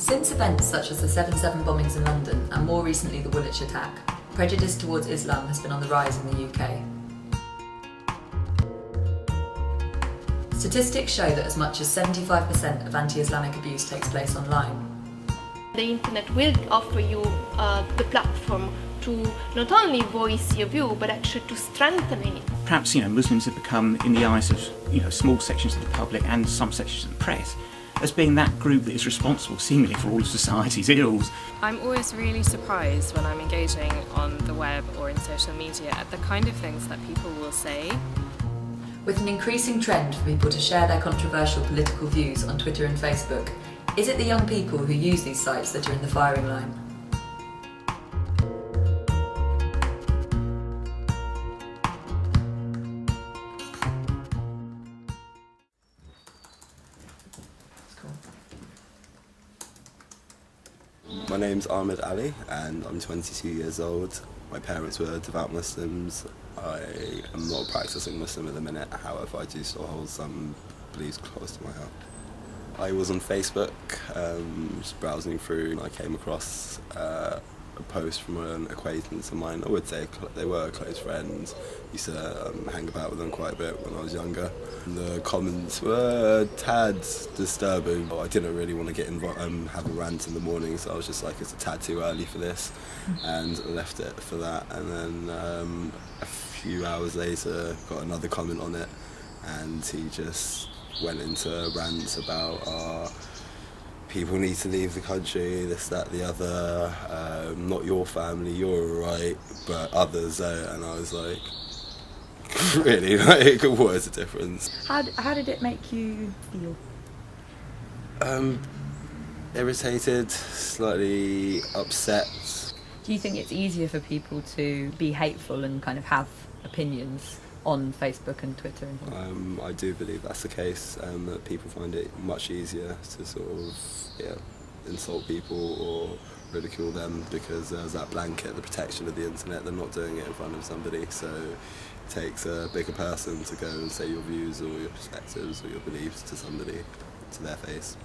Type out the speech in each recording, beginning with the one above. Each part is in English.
Since events such as the 7/7 bombings in London and more recently the Woolwich attack, prejudice towards Islam has been on the rise in the UK. Statistics show that as much as 75% of anti-Islamic abuse takes place online. The internet will offer you the platform to not only voice your view, but actually to strengthen it. Perhaps, Muslims have become, in the eyes of, small sections of the public and some sections of the press, as being that group that is responsible, seemingly, for all of society's ills. I'm always really surprised when I'm engaging on the web or in social media at the kind of things that people will say. With an increasing trend for people to share their controversial political views on Twitter and Facebook, is it the young people who use these sites that are in the firing line? My name's Ahmed Ali and I'm 22 years old. My parents were devout Muslims. I am not a practicing Muslim at the minute, however I do still hold some beliefs close to my heart. I was on Facebook, just browsing through, and I came across a post from an acquaintance of mine. I would say they were close friends. Used to hang about with them quite a bit when I was younger. And the comments were a tad disturbing. I didn't really want to get involved, have a rant in the morning, so I was just like, it's a tad too early for this, and left it for that. And then a few hours later, got another comment on it, and he just went into rants about people need to leave the country, this, that, the other, not your family, you're alright, but others don't. And I was like, really, what is the difference? How did it make you feel? Irritated, slightly upset. Do you think it's easier for people to be hateful and kind of have opinions on Facebook and Twitter and things? I do believe that's the case, that people find it much easier to sort of insult people or ridicule them because there's that blanket, the protection of the internet. They're not doing it in front of somebody, so it takes a bigger person to go and say your views or your perspectives or your beliefs to somebody, to their face.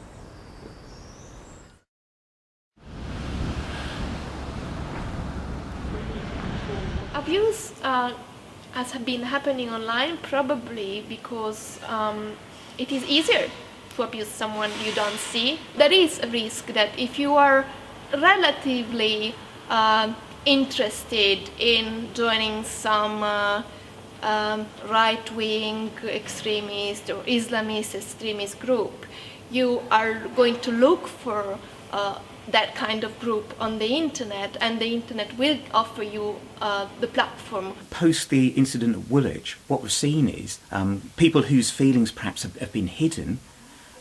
Abuse has been happening online probably because it is easier to abuse someone you don't see. There is a risk that if you are relatively interested in joining some right-wing extremist or Islamist extremist group, you are going to look for that kind of group on the internet, and the internet will offer you the platform. Post the incident at Woolwich, what we've seen is people whose feelings perhaps have been hidden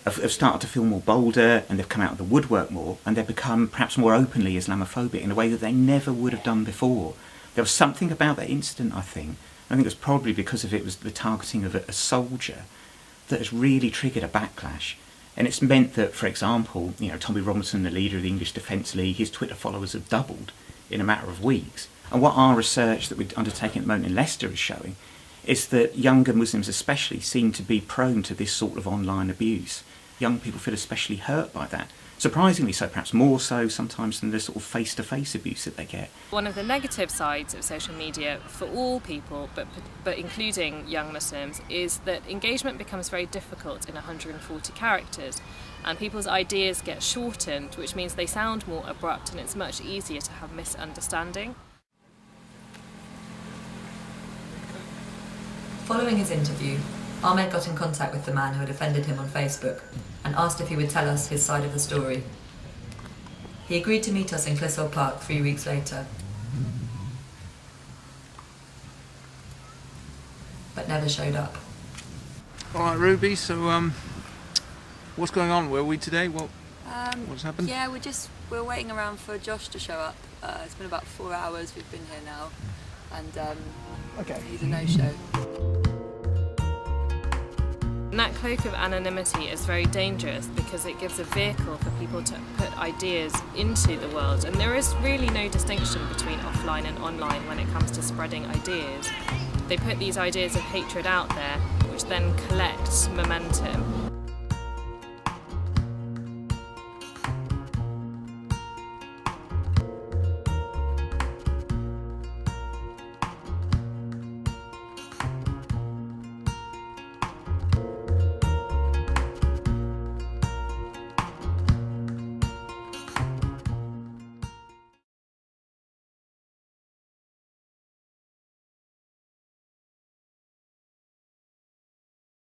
have started to feel more bolder, and they've come out of the woodwork more, and they've become perhaps more openly Islamophobic in a way that they never would have done before. There was something about that incident, I think it was probably because of it was the targeting of a soldier that has really triggered a backlash. And it's meant that, for example, Tommy Robinson, the leader of the English Defence League, his Twitter followers have doubled in a matter of weeks. And what our research that we're undertaking at the moment in Leicester is showing is that younger Muslims especially seem to be prone to this sort of online abuse. Young people feel especially hurt by that. Surprisingly so, perhaps more so sometimes than the sort of face-to-face abuse that they get. One of the negative sides of social media for all people, but including young Muslims, is that engagement becomes very difficult in 140 characters, and people's ideas get shortened, which means they sound more abrupt, and it's much easier to have misunderstanding. Following his interview, Ahmed got in contact with the man who had offended him on Facebook and asked if he would tell us his side of the story. He agreed to meet us in Clissold Park 3 weeks later, but never showed up. All right, Ruby, so what's going on? Where are we today? What's happened? Yeah, we're waiting around for Josh to show up. It's been about 4 hours we've been here now, and Okay. he's a no-show. And that cloak of anonymity is very dangerous because it gives a vehicle for people to put ideas into the world, and there is really no distinction between offline and online when it comes to spreading ideas. They put these ideas of hatred out there, which then collect momentum